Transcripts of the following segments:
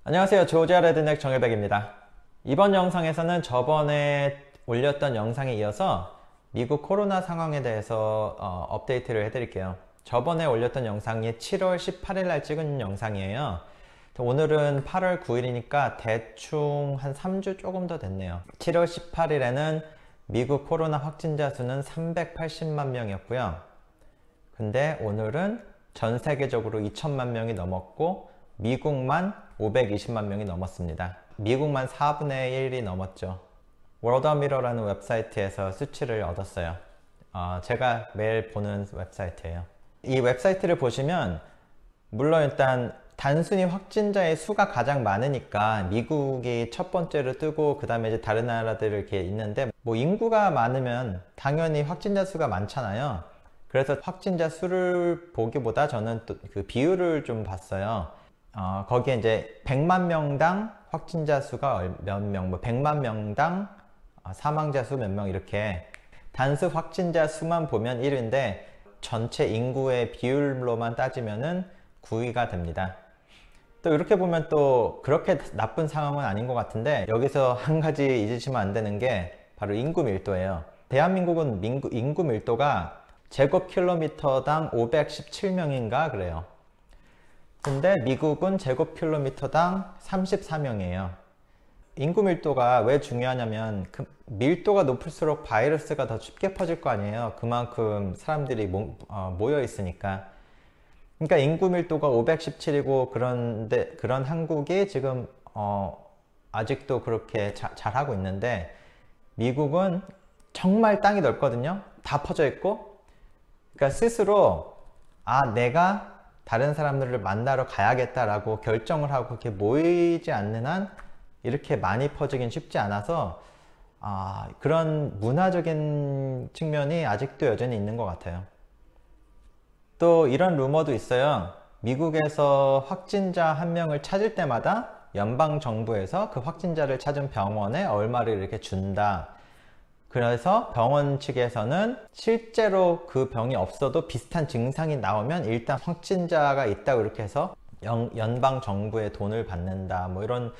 안녕하세요. 조지아 레드넥 정일백입니다. 이번 영상에서는 저번에 올렸던 영상에 이어서 미국 코로나 상황에 대해서 업데이트를 해드릴게요. 저번에 올렸던 영상이 7월 18일 날 찍은 영상이에요. 오늘은 8월 9일이니까 대충 한 3주 조금 더 됐네요. 7월 18일에는 미국 코로나 확진자 수는 380만 명이었고요. 근데 오늘은 전 세계적으로 2천만 명이 넘었고 미국만 520만 명이 넘었습니다. 미국만 4분의 1이 넘었죠. 월드미러라는 웹사이트에서 수치를 얻었어요. 제가 매일 보는 웹사이트예요. 이 웹사이트를 보시면 물론 일단 단순히 확진자의 수가 가장 많으니까 미국이 첫 번째로 뜨고 그 다음에 이제 다른 나라들 이렇게 있는데, 뭐 인구가 많으면 당연히 확진자 수가 많잖아요. 그래서 확진자 수를 보기보다 저는 또 그 비율을 좀 봤어요. 거기에 이제 100만 명당 확진자 수가 몇 명, 뭐 100만 명당 사망자 수 몇 명, 이렇게 단수 확진자 수만 보면 1위인데 전체 인구의 비율로만 따지면은 9위가 됩니다. 또 이렇게 보면 또 그렇게 나쁜 상황은 아닌 것 같은데, 여기서 한 가지 잊으시면 안 되는 게 바로 인구 밀도예요. 대한민국은 인구 밀도가 제곱킬로미터당 517명인가 그래요. 근데 미국은 제곱킬로미터당 34명이에요. 인구 밀도가 왜 중요하냐면 그 밀도가 높을수록 바이러스가 더 쉽게 퍼질 거 아니에요. 그만큼 사람들이 모여 있으니까. 그러니까 인구 밀도가 517이고 그런데 그런 한국이 지금 아직도 그렇게 잘하고 있는데, 미국은 정말 땅이 넓거든요. 다 퍼져 있고. 그러니까 스스로 내가 다른 사람들을 만나러 가야겠다라고 결정을 하고 이렇게 모이지 않는 한 이렇게 많이 퍼지긴 쉽지 않아서 그런 문화적인 측면이 아직도 여전히 있는 것 같아요. 또 이런 루머도 있어요. 미국에서 확진자 한 명을 찾을 때마다 연방정부에서 그 확진자를 찾은 병원에 얼마를 이렇게 준다. 그래서 병원 측에서는 실제로 그 병이 없어도 비슷한 증상이 나오면 일단 확진자가 있다고 이렇게 해서 연방 정부의 돈을 받는다, 뭐 이런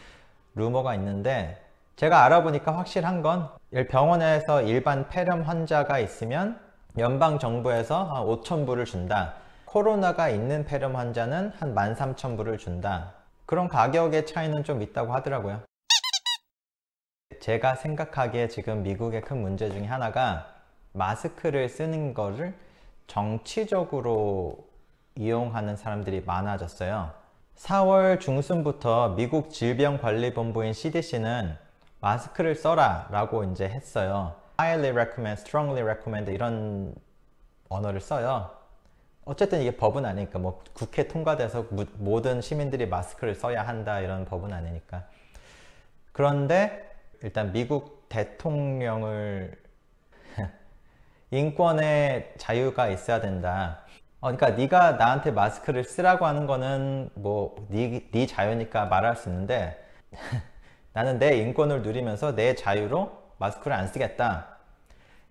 루머가 있는데, 제가 알아보니까 확실한 건 병원에서 일반 폐렴 환자가 있으면 연방 정부에서 한 5,000불을 준다. 코로나가 있는 폐렴 환자는 한 13,000불을 준다. 그런 가격의 차이는 좀 있다고 하더라고요. 제가 생각하기에 지금 미국의 큰 문제 중에 하나가 마스크를 쓰는 거를 정치적으로 이용하는 사람들이 많아졌어요. 4월 중순부터 미국 질병관리본부인 CDC는 마스크를 써라 라고 이제 했어요. highly recommend, strongly recommend 이런 언어를 써요. 어쨌든 이게 법은 아니니까, 뭐 국회 통과돼서 모든 시민들이 마스크를 써야 한다 이런 법은 아니니까. 그런데 일단 미국 대통령을 인권의 자유가 있어야 된다. 그러니까 네가 나한테 마스크를 쓰라고 하는 거는 뭐 네 자유니까 말할 수 있는데 나는 내 인권을 누리면서 내 자유로 마스크를 안 쓰겠다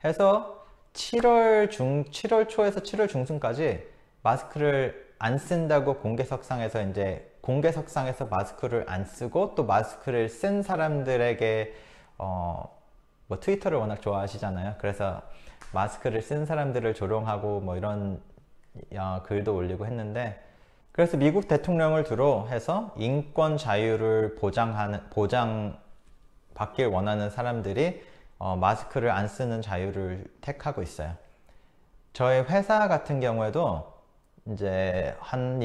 해서 7월 초에서 7월 중순까지 마스크를 안 쓴다고 공개석상에서 마스크를 안 쓰고, 또 마스크를 쓴 사람들에게 뭐 트위터를 워낙 좋아하시잖아요. 그래서 마스크를 쓴 사람들을 조롱하고 뭐 이런 글도 올리고 했는데, 그래서 미국 대통령을 두로 해서 인권 자유를 보장받길 원하는 사람들이 마스크를 안 쓰는 자유를 택하고 있어요. 저희 회사 같은 경우에도 이제 한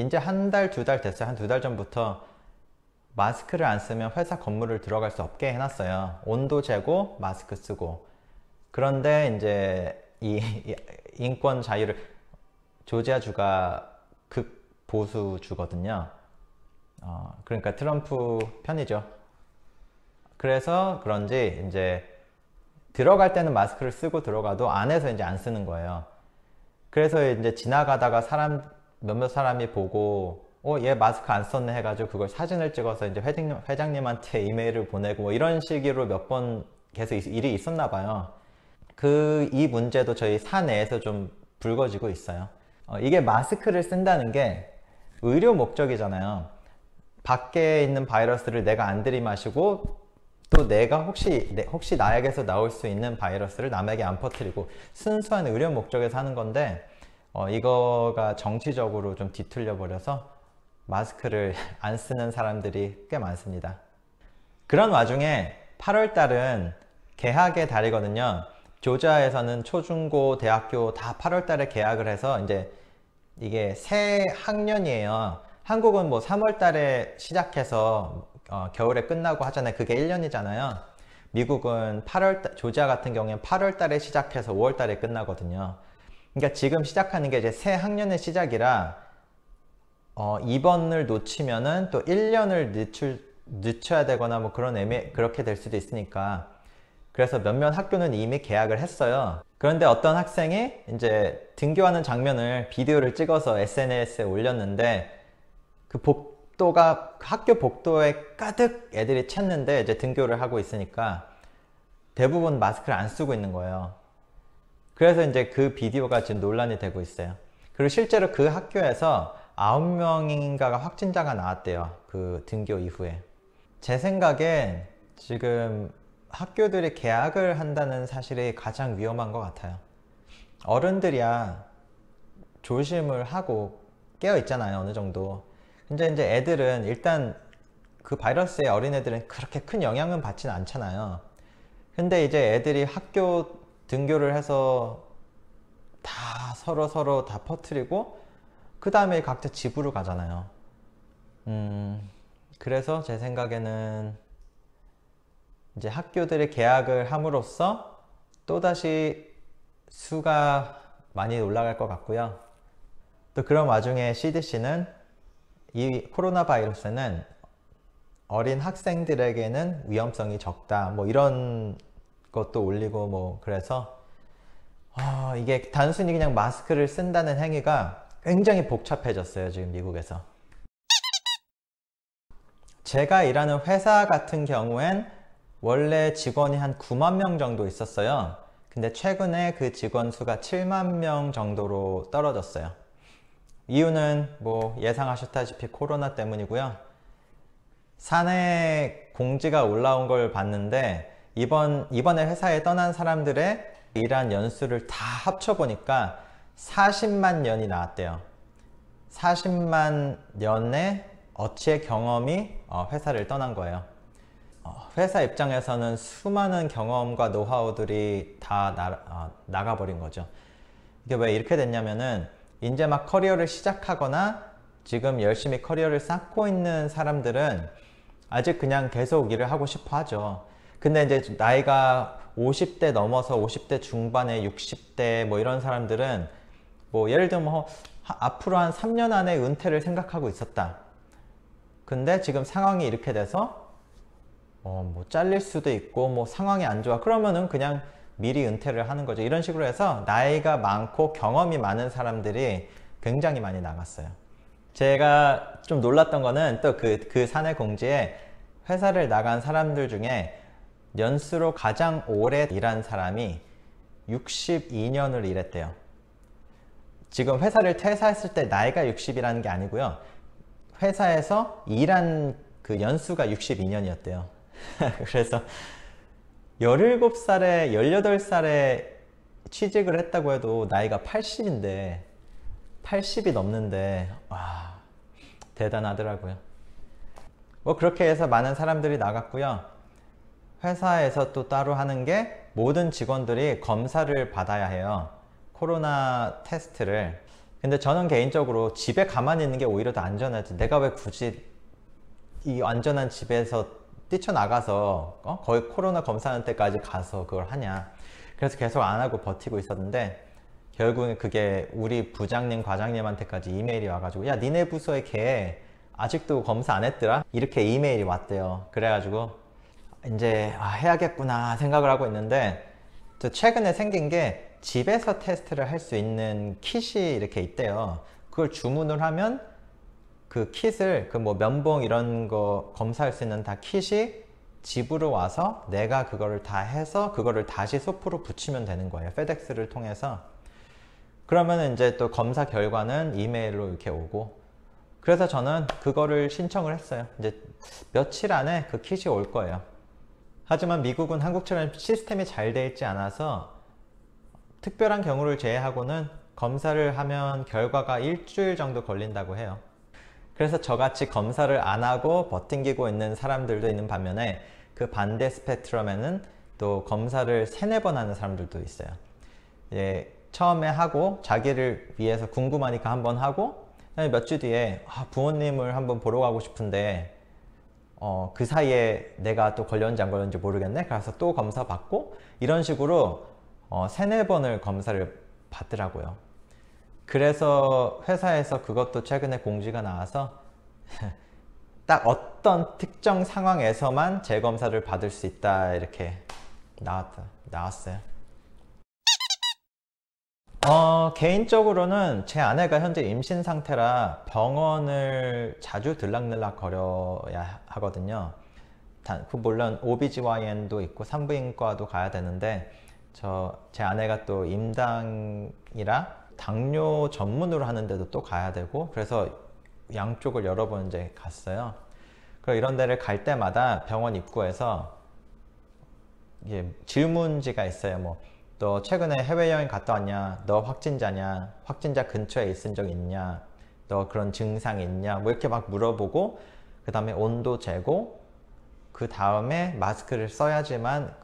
달, 2달 됐어요. 한 2달 전부터 마스크를 안 쓰면 회사 건물을 들어갈 수 없게 해놨어요. 온도 재고 마스크 쓰고. 그런데 이제 이 인권 자유를, 조지아주가 극보수주거든요. 그러니까 트럼프 편이죠. 그래서 그런지 이제 들어갈 때는 마스크를 쓰고 들어가도 안에서 이제 안 쓰는 거예요. 그래서 이제 지나가다가 몇몇 사람이 보고 얘 마스크 안 썼네 해가지고 그걸 사진을 찍어서 이제 회장님한테 이메일을 보내고 뭐 이런 식으로 몇 번 계속 일이 있었나 봐요. 이 문제도 저희 사내에서 좀 불거지고 있어요. 이게 마스크를 쓴다는 게 의료 목적이잖아요. 밖에 있는 바이러스를 내가 안 들이마시고 또 내가 혹시 나에게서 나올 수 있는 바이러스를 남에게 안 퍼뜨리고 순수한 의료 목적에서 하는 건데 이거가 정치적으로 좀 뒤틀려 버려서 마스크를 안 쓰는 사람들이 꽤 많습니다. 그런 와중에 8월 달은 개학의 달이거든요. 조지아에서는 초중고 대학교 다 8월 달에 개학을 해서 이제 이게 새 학년이에요. 한국은 뭐 3월 달에 시작해서 겨울에 끝나고 하잖아요. 그게 1년이잖아요. 미국은 조지아 같은 경우에는 8월 달에 시작해서 5월 달에 끝나거든요. 그러니까 지금 시작하는 게 이제 새 학년의 시작이라 이번을 놓치면은 또 1년을 늦춰야 되거나 뭐 그렇게 될 수도 있으니까 그래서 몇몇 학교는 이미 개학을 했어요. 그런데 어떤 학생이 이제 등교하는 장면을 비디오를 찍어서 SNS에 올렸는데 그 학교 복도에 가득 애들이 찼는데 이제 등교를 하고 있으니까 대부분 마스크를 안 쓰고 있는 거예요. 그래서 이제 그 비디오가 지금 논란이 되고 있어요. 그리고 실제로 그 학교에서 9명인가가 확진자가 나왔대요. 그 등교 이후에. 제 생각엔 지금 학교들이 개학을 한다는 사실이 가장 위험한 것 같아요. 어른들이야 조심을 하고 깨어 있잖아요, 어느 정도. 근데 이제 애들은 일단 그 바이러스에 어린애들은 그렇게 큰 영향은 받지는 않잖아요. 근데 이제 애들이 학교 등교를 해서 다 서로 다 퍼뜨리고 그 다음에 각자 집으로 가잖아요. 그래서 제 생각에는 이제 학교들이 개학을 함으로써 또다시 수가 많이 올라갈 것 같고요. 또 그런 와중에 CDC는 이 코로나 바이러스는 어린 학생들에게는 위험성이 적다 뭐 이런 것도 올리고 뭐 그래서 이게 단순히 그냥 마스크를 쓴다는 행위가 굉장히 복잡해졌어요, 지금 미국에서. 제가 일하는 회사 같은 경우엔 원래 직원이 한 9만 명 정도 있었어요. 근데 최근에 그 직원 수가 7만 명 정도로 떨어졌어요. 이유는 뭐 예상하셨다시피 코로나 때문이고요. 사내 공지가 올라온 걸 봤는데 이번에 회사에 떠난 사람들의 일한 연수를 다 합쳐보니까 40만 년이 나왔대요. 40만 년의 어치의 경험이 회사를 떠난 거예요. 회사 입장에서는 수많은 경험과 노하우들이 다 나가버린 거죠. 이게 왜 이렇게 됐냐면은 이제 막 커리어를 시작하거나 지금 열심히 커리어를 쌓고 있는 사람들은 아직 그냥 계속 일을 하고 싶어 하죠. 근데 이제 나이가 50대 넘어서 50대 중반에 60대 뭐 이런 사람들은 뭐 예를 들면 뭐 앞으로 한 3년 안에 은퇴를 생각하고 있었다. 근데 지금 상황이 이렇게 돼서 뭐 잘릴 수도 있고 뭐 상황이 안 좋아. 그러면은 그냥 미리 은퇴를 하는 거죠. 이런 식으로 해서 나이가 많고 경험이 많은 사람들이 굉장히 많이 나갔어요. 제가 좀 놀랐던 거는 또 그 사내 공지에 회사를 나간 사람들 중에 연수로 가장 오래 일한 사람이 62년을 일했대요. 지금 회사를 퇴사했을 때 나이가 60이라는 게 아니고요. 회사에서 일한 그 연수가 62년이었대요. 그래서 17살에 18살에 취직을 했다고 해도 나이가 80인데 80이 넘는데 와 대단하더라고요. 뭐 그렇게 해서 많은 사람들이 나갔고요. 회사에서 또 따로 하는 게 모든 직원들이 검사를 받아야 해요. 코로나 테스트를. 근데 저는 개인적으로 집에 가만히 있는 게 오히려 더 안전하지. 내가 왜 굳이 이 안전한 집에서 뛰쳐나가서 거의 코로나 검사하는 때까지 가서 그걸 하냐. 그래서 계속 안 하고 버티고 있었는데 결국엔 그게 우리 부장님 과장님한테까지 이메일이 와가지고 야 니네 부서에 걔 아직도 검사 안 했더라? 이렇게 이메일이 왔대요. 그래가지고 이제 해야겠구나 생각을 하고 있는데 최근에 생긴 게 집에서 테스트를 할 수 있는 킷이 이렇게 있대요. 그걸 주문을 하면 그 킷을 그 뭐 면봉 이런 거 검사할 수 있는 다 킷이 집으로 와서 내가 그거를 다 해서 그거를 다시 소프로 붙이면 되는 거예요. 페덱스를 통해서. 그러면 이제 또 검사 결과는 이메일로 이렇게 오고 그래서 저는 그거를 신청을 했어요. 이제 며칠 안에 그 킷이 올 거예요. 하지만 미국은 한국처럼 시스템이 잘 돼 있지 않아서 특별한 경우를 제외하고는 검사를 하면 결과가 일주일 정도 걸린다고 해요. 그래서 저같이 검사를 안 하고 버팅기고 있는 사람들도 있는 반면에 그 반대 스펙트럼에는 또 검사를 3-4번 하는 사람들도 있어요. 예, 처음에 하고 자기를 위해서 궁금하니까 한번 하고 몇 주 뒤에 부모님을 한번 보러 가고 싶은데 그 사이에 내가 또 걸렸는지 안 걸렸는지 모르겠네. 그래서 또 검사 받고 이런 식으로 3-4번을 검사를 받더라고요. 그래서 회사에서 그것도 최근에 공지가 나와서 딱 어떤 특정 상황에서만 재검사를 받을 수 있다 이렇게 나왔어요. 개인적으로는 제 아내가 현재 임신 상태라 병원을 자주 들락날락 거려야 하거든요. 물론 OBGYN도 있고 산부인과도 가야 되는데 제 아내가 또 임당이라 당뇨 전문으로 하는데도 또 가야 되고 그래서 양쪽을 여러 번 이제 갔어요. 그리고 이런 데를 갈 때마다 병원 입구에서 질문지가 있어요. 너 최근에 해외여행 갔다 왔냐? 너 확진자냐? 확진자 근처에 있은 적 있냐? 너 그런 증상 있냐? 이렇게 막 물어보고 그 다음에 온도 재고 그 다음에 마스크를 써야지만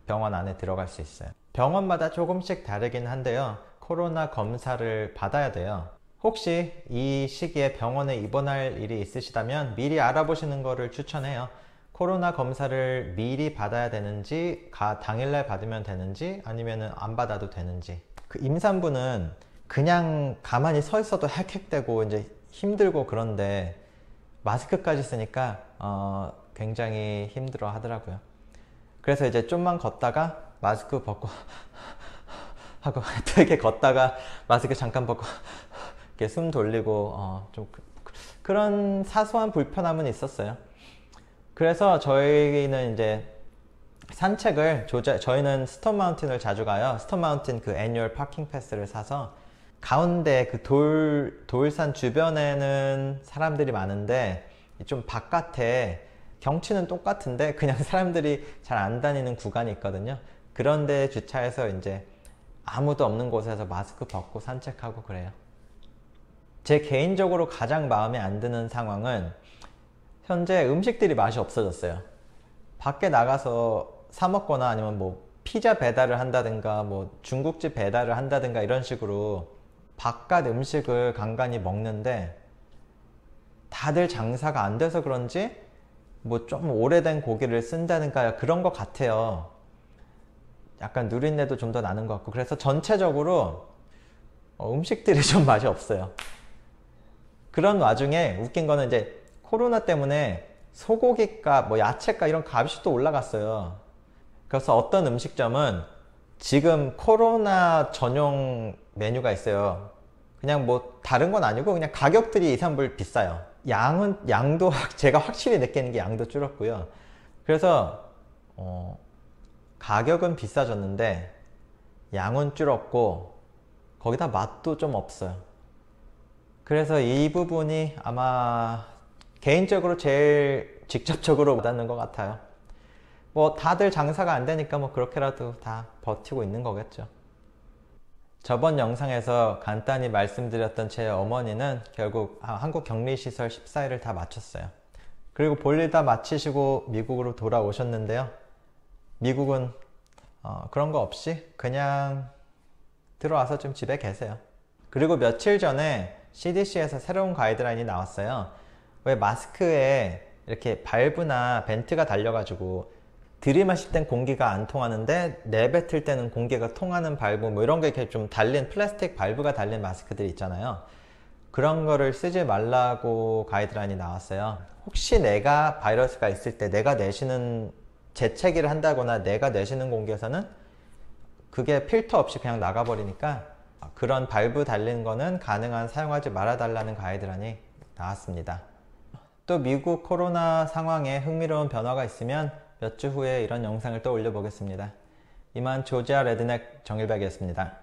병원 안에 들어갈 수 있어요. 병원마다 조금씩 다르긴 한데요. 코로나 검사를 받아야 돼요. 혹시 이 시기에 병원에 입원할 일이 있으시다면 미리 알아보시는 거를 추천해요. 코로나 검사를 미리 받아야 되는지 당일날 받으면 되는지 아니면 안 받아도 되는지. 그 임산부는 그냥 가만히 서 있어도 헥헥대고 이제 힘들고 그런데 마스크까지 쓰니까 굉장히 힘들어 하더라고요. 그래서 이제 좀만 걷다가 마스크 벗고 하고 되게 걷다가 마스크 잠깐 벗고 이렇게 숨 돌리고 좀 그런 사소한 불편함은 있었어요. 그래서 저희는 이제 산책을 저희는 스톤 마운틴을 자주 가요. 스톤 마운틴 그 애뉴얼 파킹 패스를 사서 가운데 그 돌산 주변에는 사람들이 많은데 좀 바깥에 경치는 똑같은데 그냥 사람들이 잘 안 다니는 구간이 있거든요. 그런데 주차해서 이제 아무도 없는 곳에서 마스크 벗고 산책하고 그래요. 제 개인적으로 가장 마음에 안 드는 상황은 현재 음식들이 맛이 없어졌어요. 밖에 나가서 사 먹거나 아니면 피자 배달을 한다든가 중국집 배달을 한다든가 이런 식으로 바깥 음식을 간간히 먹는데 다들 장사가 안 돼서 그런지 좀 오래된 고기를 쓴다든가 그런 것 같아요. 약간 누린내도 좀 더 나는 것 같고 그래서 전체적으로 음식들이 좀 맛이 없어요. 그런 와중에 웃긴 거는 이제 코로나 때문에 소고기값, 야채값 이런 값이 또 올라갔어요. 그래서 어떤 음식점은 지금 코로나 전용 메뉴가 있어요. 그냥 다른 건 아니고 그냥 가격들이 2-3불 비싸요. 양도 제가 확실히 느끼는 게 양도 줄었고요. 그래서 가격은 비싸졌는데 양은 줄었고 거기다 맛도 좀 없어요. 그래서 이 부분이 아마 개인적으로 제일 직접적으로 와닿는 것 같아요. 다들 장사가 안 되니까 그렇게라도 다 버티고 있는 거겠죠. 저번 영상에서 간단히 말씀드렸던 제 어머니는 결국 한국 격리시설 14일을 다 마쳤어요. 그리고 볼일 다 마치시고 미국으로 돌아오셨는데요. 미국은 그런 거 없이 그냥 들어와서 좀 집에 계세요. 그리고 며칠 전에 CDC에서 새로운 가이드라인이 나왔어요. 왜 마스크에 이렇게 발브나 벤트가 달려가지고 들이마실 땐 공기가 안 통하는데 내뱉을 때는 공기가 통하는 발브 이런 게 이렇게 좀 달린 플라스틱 발브가 달린 마스크들이 있잖아요. 그런 거를 쓰지 말라고 가이드라인이 나왔어요. 혹시 내가 바이러스가 있을 때 내가 내쉬는 재채기를 한다거나 내가 내쉬는 공기에서는 그게 필터 없이 그냥 나가버리니까 그런 발브 달린 거는 가능한 사용하지 말아달라는 가이드라인이 나왔습니다. 또 미국 코로나 상황에 흥미로운 변화가 있으면 몇 주 후에 이런 영상을 또 올려보겠습니다. 이만 조지아 레드넥 정일백이었습니다.